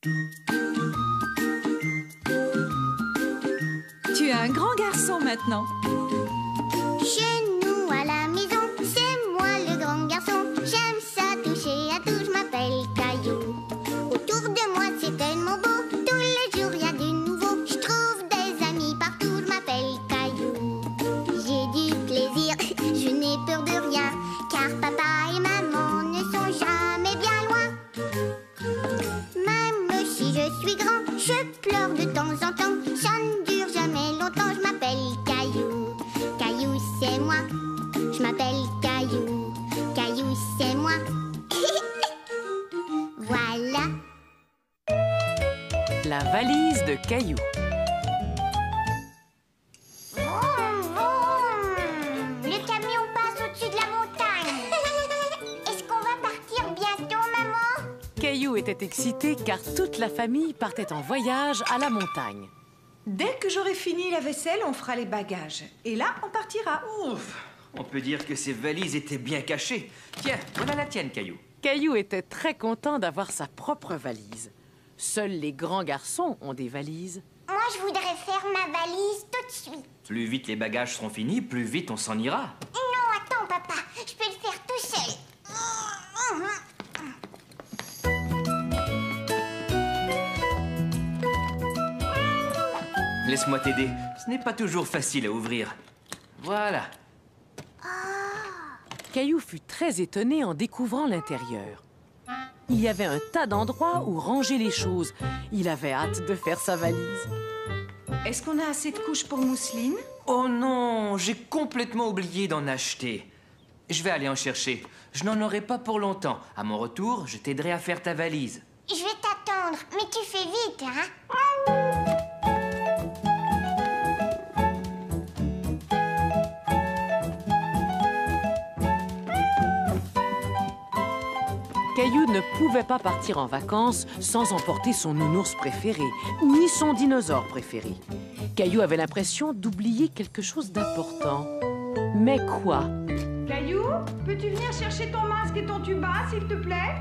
Tu es un grand garçon maintenant. Chez nous à la maison, c'est moi le grand garçon. J'aime ça toucher à tout, je m'appelle Caillou. Autour de moi c'est tellement beau, tous les jours il y a du nouveau. Je trouve des amis partout, je m'appelle Caillou. J'ai du plaisir, je n'ai peur de rien, car papa et maman ne sont jamais bien loin. Même si je suis grand, je pleure de temps en temps. Ça ne dure jamais longtemps, je m'appelle Caillou. Caillou c'est moi, je m'appelle Caillou. Caillou c'est moi. Voilà. La valise de Caillou. Vroom, vroom. Le camion passe au-dessus de la montagne. Est-ce qu'on va partir bientôt, maman? Caillou était excité car toute la famille partait en voyage à la montagne. Dès que j'aurai fini la vaisselle, on fera les bagages. Et là, on partira. Ouf! On peut dire que ces valises étaient bien cachées. Tiens, voilà la tienne, Caillou. Caillou était très content d'avoir sa propre valise. Seuls les grands garçons ont des valises. Moi, je voudrais faire ma valise tout de suite. Plus vite les bagages seront finis, plus vite on s'en ira. Non, attends, papa. Je peux le faire tout seul. Laisse-moi t'aider. Ce n'est pas toujours facile à ouvrir. Voilà. Caillou fut très étonné en découvrant l'intérieur. Il y avait un tas d'endroits où ranger les choses. Il avait hâte de faire sa valise. Est-ce qu'on a assez de couches pour mousseline? Oh non, j'ai complètement oublié d'en acheter. Je vais aller en chercher. Je n'en aurai pas pour longtemps. À mon retour, je t'aiderai à faire ta valise. Je vais t'attendre, mais tu fais vite, hein? Caillou ne pouvait pas partir en vacances sans emporter son nounours préféré, ni son dinosaure préféré. Caillou avait l'impression d'oublier quelque chose d'important. Mais quoi? Caillou, peux-tu venir chercher ton masque et ton tuba, s'il te plaît?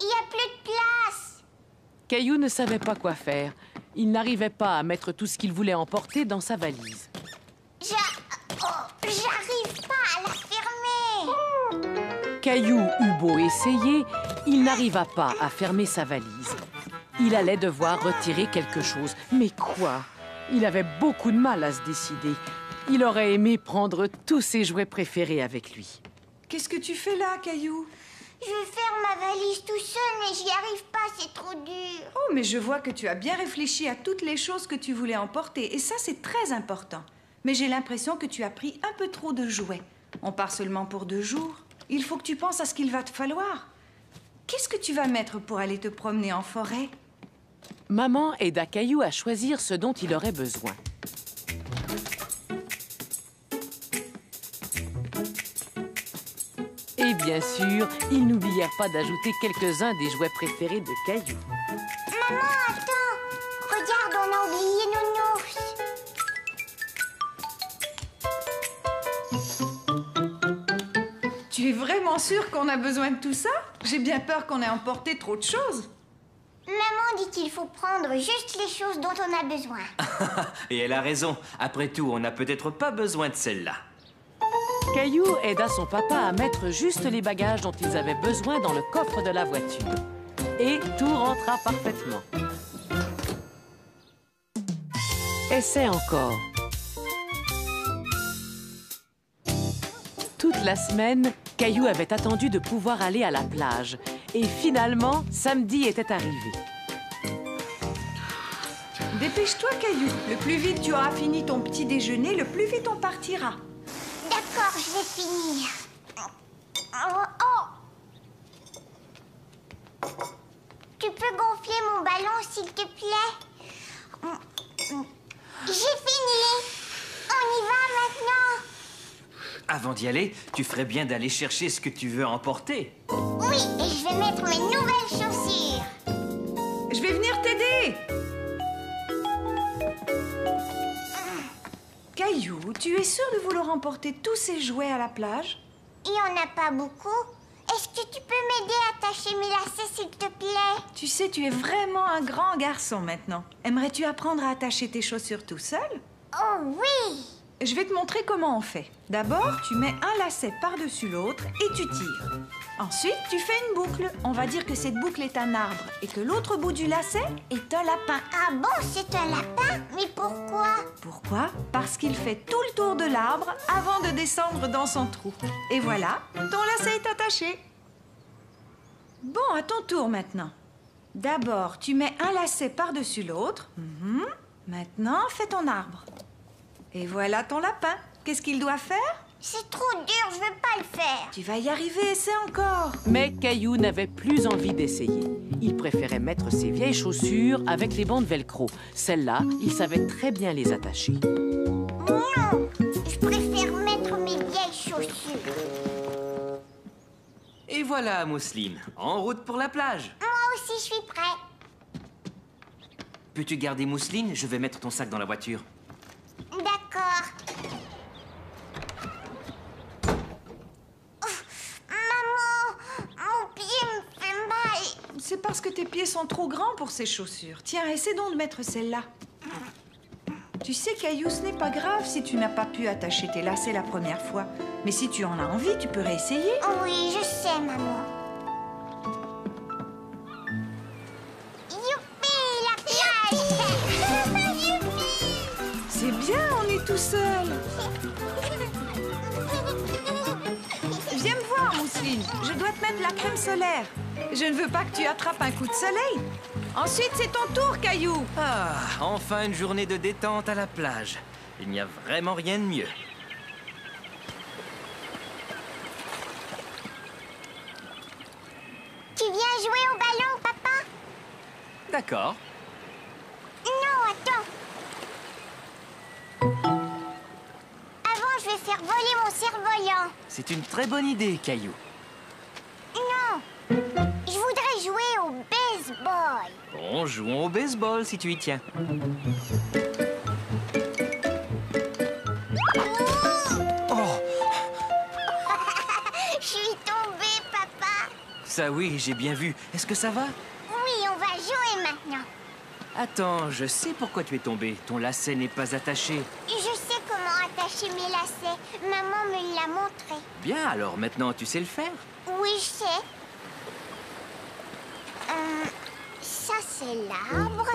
Il n'y a plus de place. Caillou ne savait pas quoi faire. Il n'arrivait pas à mettre tout ce qu'il voulait emporter dans sa valise. J'arrive pas à la fermer. Caillou eut beau essayer, il n'arriva pas à fermer sa valise. Il allait devoir retirer quelque chose. Mais quoi? Il avait beaucoup de mal à se décider. Il aurait aimé prendre tous ses jouets préférés avec lui. Qu'est-ce que tu fais là, Caillou? Je vais faire ma valise tout seul, mais j'y arrive pas, c'est trop dur. Oh, mais je vois que tu as bien réfléchi à toutes les choses que tu voulais emporter. Et ça, c'est très important. Mais j'ai l'impression que tu as pris un peu trop de jouets. On part seulement pour 2 jours. Il faut que tu penses à ce qu'il va te falloir. Qu'est-ce que tu vas mettre pour aller te promener en forêt? Maman aida Caillou à choisir ce dont il aurait besoin. Et bien sûr, ils n'oublièrent pas d'ajouter quelques-uns des jouets préférés de Caillou. Maman, attends. Regarde, on a oublié Nounours. Tu es vraiment sûre qu'on a besoin de tout ça? J'ai bien peur qu'on ait emporté trop de choses. Maman dit qu'il faut prendre juste les choses dont on a besoin. Et elle a raison. Après tout, on n'a peut-être pas besoin de celle-là. Caillou aida son papa à mettre juste les bagages dont ils avaient besoin dans le coffre de la voiture. Et tout rentra parfaitement. Essaie encore. Toute la semaine, Caillou avait attendu de pouvoir aller à la plage. Et finalement, samedi était arrivé. Dépêche-toi, Caillou. Le plus vite tu auras fini ton petit déjeuner, le plus vite on partira. D'accord, je vais finir. Tu peux gonfler mon ballon, s'il te plaît? J'ai fini. On y va maintenant. Avant d'y aller, tu ferais bien d'aller chercher ce que tu veux emporter. Oui, et je vais mettre mes nouvelles chaussures. Je vais venir t'aider. Caillou, tu es sûr de vouloir emporter tous ces jouets à la plage? Il n'y en a pas beaucoup. Est-ce que tu peux m'aider à attacher mes lacets, s'il te plaît? Tu sais, tu es vraiment un grand garçon maintenant. Aimerais-tu apprendre à attacher tes chaussures tout seul? Oh oui! Je vais te montrer comment on fait. D'abord, tu mets un lacet par-dessus l'autre et tu tires. Ensuite, tu fais une boucle. On va dire que cette boucle est un arbre et que l'autre bout du lacet est un lapin. Ah bon, c'est un lapin? Mais pourquoi? Pourquoi? Parce qu'il fait tout le tour de l'arbre avant de descendre dans son trou. Et voilà, ton lacet est attaché. Bon, à ton tour maintenant. D'abord, tu mets un lacet par-dessus l'autre. Maintenant, fais ton arbre. Et voilà ton lapin. Qu'est-ce qu'il doit faire? C'est trop dur, je veux pas le faire. Tu vas y arriver, essaie encore. Mais Caillou n'avait plus envie d'essayer. Il préférait mettre ses vieilles chaussures avec les bandes velcro. Celles-là, il savait très bien les attacher. Non, je préfère mettre mes vieilles chaussures. Et voilà, Mousseline, en route pour la plage. Moi aussi, je suis prêt. Peux-tu garder Mousseline? Je vais mettre ton sac dans la voiture. D'accord. Maman, mon pied me fait mal. C'est parce que tes pieds sont trop grands pour ces chaussures. Tiens, essaie donc de mettre celle-là. Tu sais, Caillou, ce n'est pas grave si tu n'as pas pu attacher tes lacets la première fois. Mais si tu en as envie, tu peux réessayer. Oui, je sais, maman. Youpi, la plage. Youpi. C'est bien, on est tout seul. Viens me voir, Mousseline. Je dois te mettre la crème solaire. Je ne veux pas que tu attrapes un coup de soleil. Ensuite, c'est ton tour, Caillou. Ah, enfin une journée de détente à la plage. Il n'y a vraiment rien de mieux. Tu viens jouer au ballon, papa? D'accord. Non, attends. Avant, je vais faire voler mon cerf-volant. C'est une très bonne idée, Caillou. Non, je voudrais jouer au baseball. Bon, jouons au baseball si tu y tiens. Oh, Je suis tombée, papa. ça oui, j'ai bien vu. Est-ce que ça va? Oui, on va jouer maintenant. Attends, je sais pourquoi tu es tombé. Ton lacet n'est pas attaché. Je sais comment attacher mes lacets. Maman me l'a montré. Bien, alors maintenant tu sais le faire. Oui, je sais. Ça, c'est l'arbre.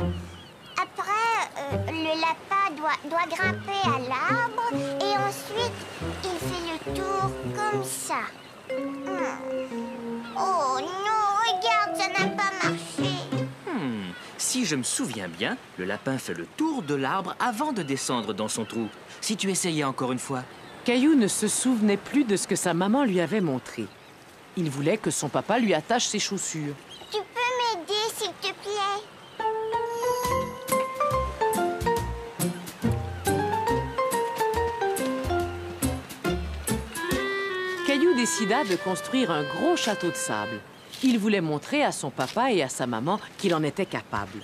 Après, le lapin doit grimper à l'arbre. Et ensuite, il fait le tour comme ça. Oh non, regarde, ça n'a pas marché. Si je me souviens bien, le lapin fait le tour de l'arbre avant de descendre dans son trou. Si tu essayais encore une fois. Caillou ne se souvenait plus de ce que sa maman lui avait montré. Il voulait que son papa lui attache ses chaussures. Tu peux m'aider, s'il te plaît? Caillou décida de construire un gros château de sable. Il voulait montrer à son papa et à sa maman qu'il en était capable.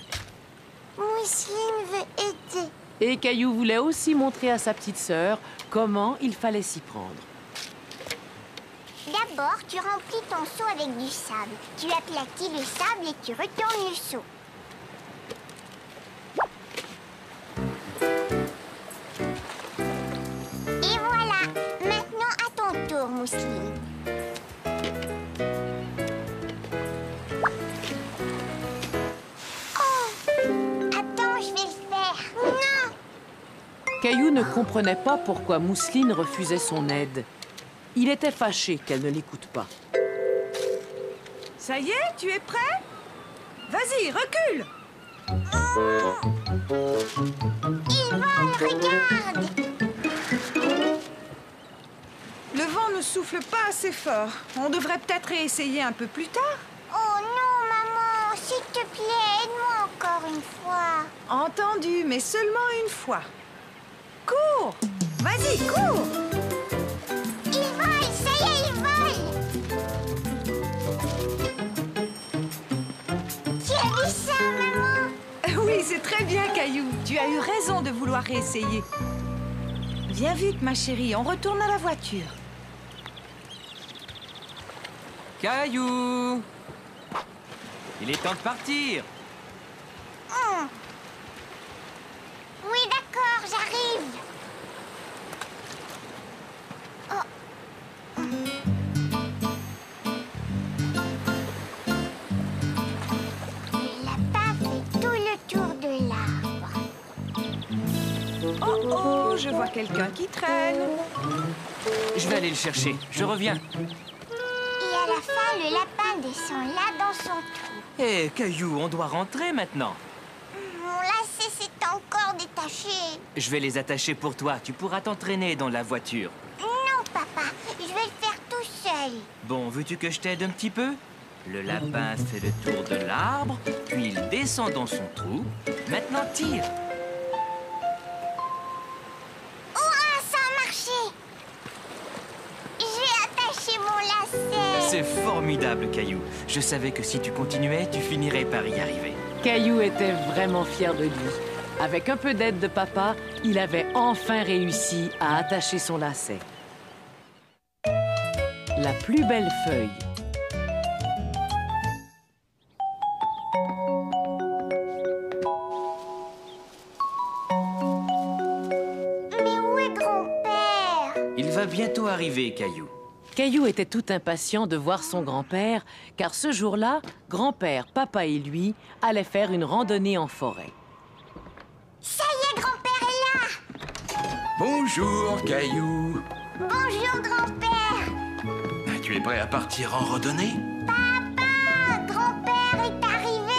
Mousseline veut aider. Et Caillou voulait aussi montrer à sa petite sœur comment il fallait s'y prendre. D'abord, tu remplis ton seau avec du sable. Tu aplatis le sable et tu retournes le seau. Et voilà. Maintenant, à ton tour, Mousseline. Oh! Attends, je vais le faire. Non! Caillou ne comprenait pas pourquoi Mousseline refusait son aide. Il était fâché qu'elle ne l'écoute pas. Ça y est, tu es prêt? Vas-y, recule. Il vole, regarde! Le vent ne souffle pas assez fort. On devrait peut-être réessayer un peu plus tard. Oh non, maman, s'il te plaît, aide-moi encore une fois. Entendu, mais seulement une fois. Cours! Vas-y, cours! Il vole, ça y est, il vole. Tu as vu ça, maman? Oui, c'est très bien, Caillou. Tu as eu raison de vouloir réessayer. Viens vite, ma chérie, on retourne à la voiture. Caillou! Il est temps de partir. Oui, d'accord, j'arrive. Le lapin fait tout le tour de l'arbre. Oh oh, je vois quelqu'un qui traîne. Je vais aller le chercher. Je reviens. Et à la fin, le lapin descend là dans son trou. Hé, Caillou, on doit rentrer maintenant. Mon lacet s'est encore détaché. Je vais les attacher pour toi. Tu pourras t'entraîner dans la voiture. Non, papa, je vais le faire tout seul. Bon, veux-tu que je t'aide un petit peu? Le lapin fait le tour de l'arbre, puis il descend dans son trou. Maintenant, tire. Hurrah, ça a marché. J'ai attaché mon lacet. C'est formidable, Caillou. Je savais que si tu continuais, tu finirais par y arriver. Caillou était vraiment fier de lui. Avec un peu d'aide de papa, il avait enfin réussi à attacher son lacet. La plus belle feuille. Mais où est grand-père? Il va bientôt arriver, Caillou. Caillou était tout impatient de voir son grand-père, car ce jour-là, grand-père, papa et lui allaient faire une randonnée en forêt. Ça y est, grand-père est là. Bonjour, Caillou. Bonjour, grand-père. Tu es prêt à partir en randonnée? Papa, grand-père est arrivé.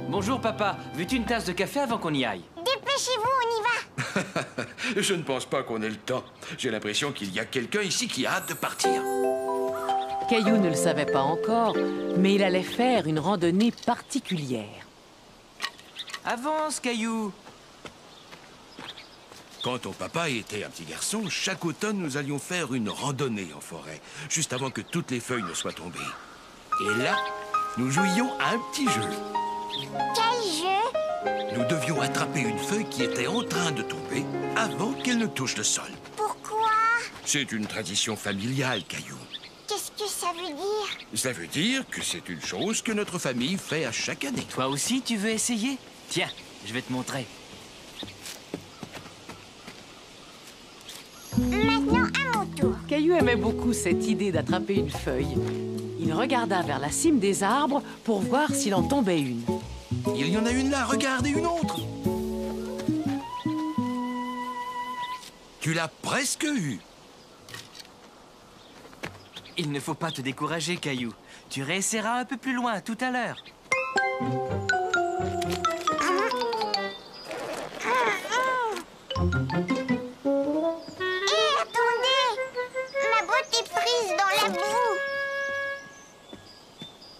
Bonjour, papa. Veux-tu une tasse de café avant qu'on y aille? Dépêchez-vous, on y va. Je ne pense pas qu'on ait le temps. J'ai l'impression qu'il y a quelqu'un ici qui a hâte de partir. Caillou ne le savait pas encore, mais il allait faire une randonnée particulière. Avance, Caillou. Quand ton papa était un petit garçon, chaque automne, nous allions faire une randonnée en forêt, juste avant que toutes les feuilles ne soient tombées. Et là, nous jouions à un petit jeu. Quel jeu? Nous devions attraper une feuille qui était en train de tomber avant qu'elle ne touche le sol. Pourquoi? C'est une tradition familiale, Caillou. Qu'est-ce que ça veut dire? Ça veut dire que c'est une chose que notre famille fait à chaque année. Toi aussi, tu veux essayer? Tiens, je vais te montrer. Maintenant, à mon tour. Caillou aimait beaucoup cette idée d'attraper une feuille. Il regarda vers la cime des arbres pour voir s'il en tombait une. Il y en a une là, regarde, et une autre. Tu l'as presque eu. Il ne faut pas te décourager, Caillou. Tu réessayeras un peu plus loin tout à l'heure. Hé, attendez! Ma botte est prise dans la boue.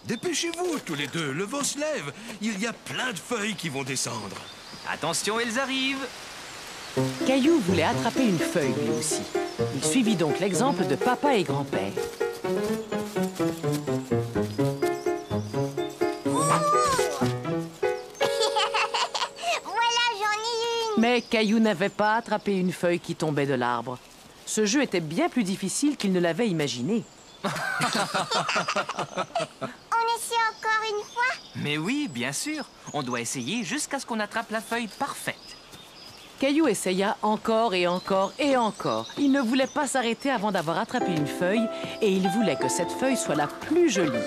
Dépêchez-vous, tous les deux, le vent se lève. Il y a plein de feuilles qui vont descendre. Attention, elles arrivent. Caillou voulait attraper une feuille lui aussi. Il suivit donc l'exemple de papa et grand-père. Voilà, j'en ai une. Mais Caillou n'avait pas attrapé une feuille qui tombait de l'arbre. Ce jeu était bien plus difficile qu'il ne l'avait imaginé. On essaie encore une fois? Mais oui, bien sûr. On doit essayer jusqu'à ce qu'on attrape la feuille parfaite. Caillou essaya encore et encore et encore. Il ne voulait pas s'arrêter avant d'avoir attrapé une feuille et il voulait que cette feuille soit la plus jolie.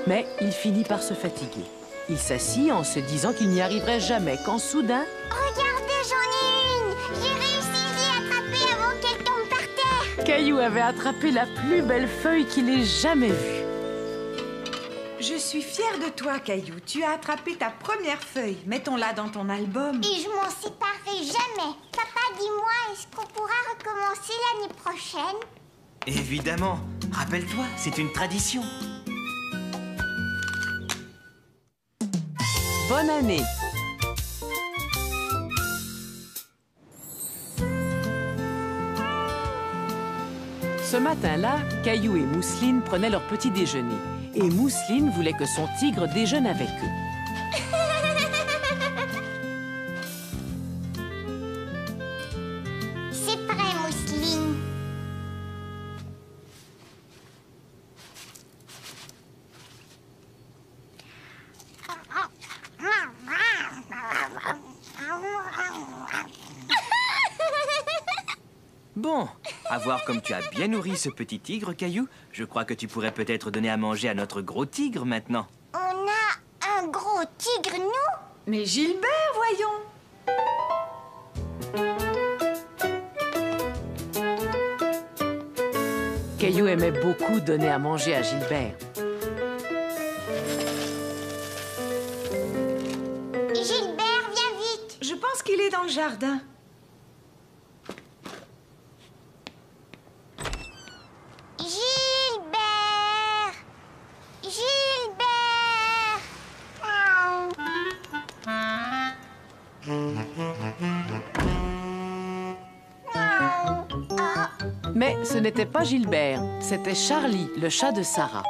Mais il finit par se fatiguer. Il s'assit en se disant qu'il n'y arriverait jamais quand soudain... Regardez, j'en ai une. J'ai réussi, j'ai attrapé avant qu'elle tombe par terre. Caillou avait attrapé la plus belle feuille qu'il ait jamais vue. Je suis fière de toi, Caillou. Tu as attrapé ta première feuille. Mettons-la dans ton album. Et je m'en séparerai jamais. Papa, dis-moi, est-ce qu'on pourra recommencer l'année prochaine? Évidemment. Rappelle-toi, c'est une tradition. Bonne année! Ce matin-là, Caillou et Mousseline prenaient leur petit déjeuner. Et Mousseline voulait que son tigre déjeune avec eux. C'est prêt, Mousseline. Bon, à voir comme tu as bien nourri ce petit tigre, Caillou. Je crois que tu pourrais peut-être donner à manger à notre gros tigre maintenant. On a un gros tigre, nous? Mais Gilbert, voyons. Caillou aimait beaucoup donner à manger à Gilbert. Gilbert, viens vite. Je pense qu'il est dans le jardin. Gilbert! Gilbert! Mais ce n'était pas Gilbert, c'était Charlie, le chat de Sarah.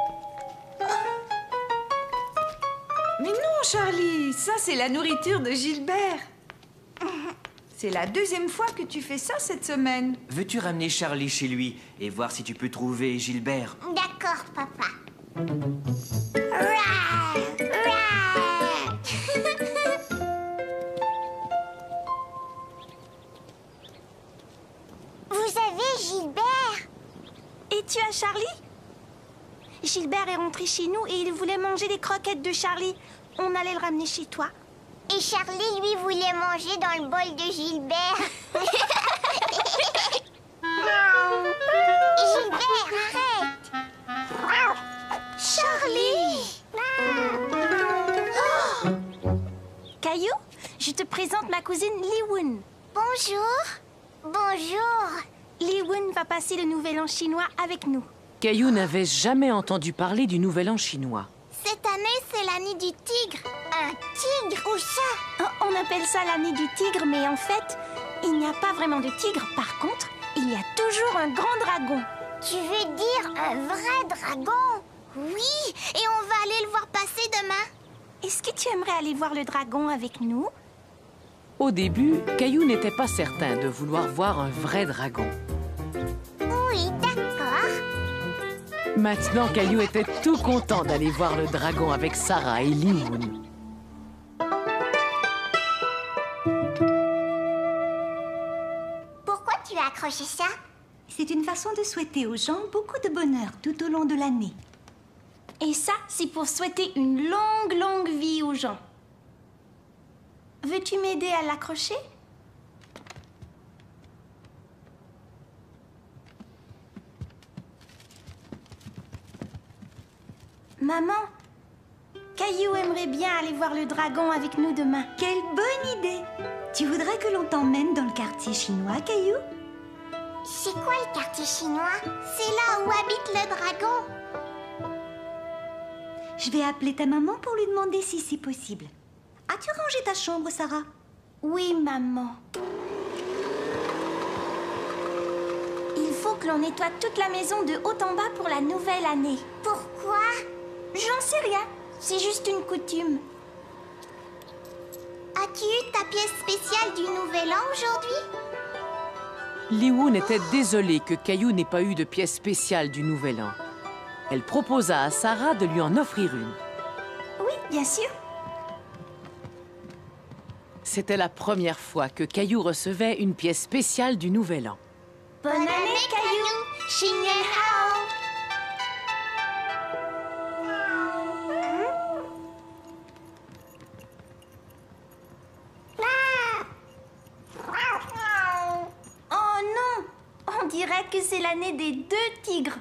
Mais non, Charlie, ça c'est la nourriture de Gilbert. C'est la deuxième fois que tu fais ça cette semaine. Veux-tu ramener Charlie chez lui et voir si tu peux trouver Gilbert? D'accord, papa. Rouah! Rouah! Vous avez Gilbert? Et tu as Charlie? Gilbert est rentré chez nous et il voulait manger les croquettes de Charlie. On allait le ramener chez toi. Et Charlie, lui, voulait manger dans le bol de Gilbert. Gilbert, arrête! Charlie! Caillou, je te présente ma cousine Li-Woon. Bonjour. Bonjour. Li-Woon va passer le nouvel an chinois avec nous. Caillou n'avait jamais entendu parler du Nouvel An chinois. Cette année, c'est l'année du tigre. Un tigre? Où ça? Oh, on appelle ça l'année du tigre, mais en fait, il n'y a pas vraiment de tigre. Par contre, il y a toujours un grand dragon. Tu veux dire un vrai dragon? Oui, et on va aller le voir passer demain. Est-ce que tu aimerais aller voir le dragon avec nous? Au début, Caillou n'était pas certain de vouloir voir un vrai dragon. Oui, d'accord. Maintenant, Caillou était tout content d'aller voir le dragon avec Sarah et Li-Woon. Pourquoi tu as accroché ça? C'est une façon de souhaiter aux gens beaucoup de bonheur tout au long de l'année. Et ça, c'est pour souhaiter une longue, longue vie aux gens. Veux-tu m'aider à l'accrocher? Maman, Caillou aimerait bien aller voir le dragon avec nous demain. Quelle bonne idée! Tu voudrais que l'on t'emmène dans le quartier chinois, Caillou? C'est quoi le quartier chinois? C'est là où habite le dragon. Je vais appeler ta maman pour lui demander si c'est possible. As-tu rangé ta chambre, Sarah? Oui, maman. Il faut que l'on nettoie toute la maison de haut en bas pour la nouvelle année. Pourquoi? J'en sais rien. C'est juste une coutume. As-tu eu ta pièce spéciale du Nouvel An aujourd'hui? Li-Woon était désolée que Caillou n'ait pas eu de pièce spéciale du Nouvel An. Elle proposa à Sarah de lui en offrir une. Oui, bien sûr. C'était la première fois que Caillou recevait une pièce spéciale du Nouvel An. Bonne année, Caillou. Xin Nian Hao. Oh non! On dirait que c'est l'année des 2 tigres.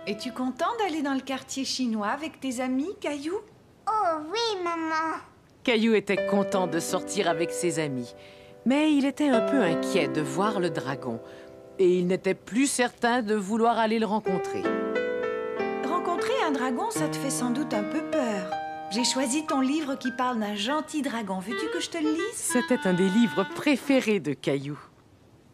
Es-tu content d'aller dans le quartier chinois avec tes amis, Caillou? Oh oui, maman. Caillou était content de sortir avec ses amis, mais il était un peu inquiet de voir le dragon. Et il n'était plus certain de vouloir aller le rencontrer. Rencontrer un dragon, ça te fait sans doute un peu peur. J'ai choisi ton livre qui parle d'un gentil dragon. Veux-tu que je te le lise? C'était un des livres préférés de Caillou.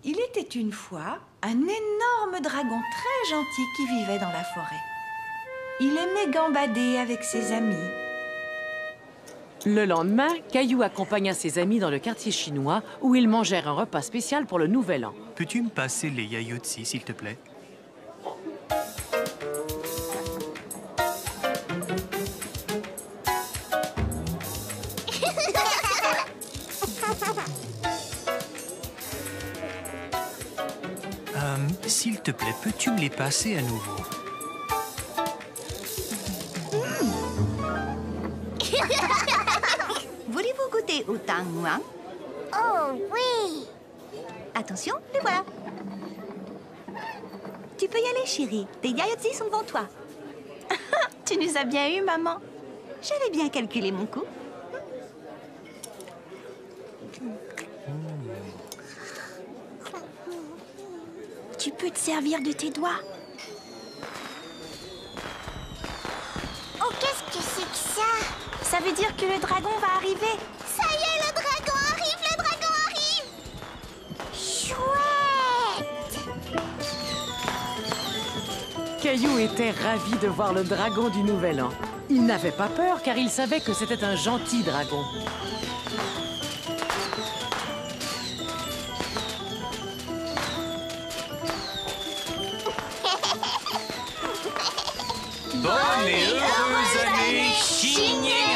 Il était une fois un énorme dragon très gentil qui vivait dans la forêt. Il aimait gambader avec ses amis. Le lendemain, Caillou accompagna ses amis dans le quartier chinois où ils mangèrent un repas spécial pour le Nouvel An. Peux-tu me passer les yaourtsi, s'il te plaît? S'il te plaît, peux-tu me les passer à nouveau? Voulez-vous goûter au tang muang? Oh oui. Attention, les voilà. Tu peux y aller, chérie. Tes yaourtsi sont devant toi. Tu nous as bien eu, maman. J'avais bien calculé mon coup. Tu peux te servir de tes doigts. Oh, qu'est-ce que c'est que ça? Ça veut dire que le dragon va arriver. Ça y est, le dragon arrive, le dragon arrive. Chouette. Caillou était ravi de voir le dragon du Nouvel An. Il n'avait pas peur car il savait que c'était un gentil dragon. Bonne et heureuse année, Chigné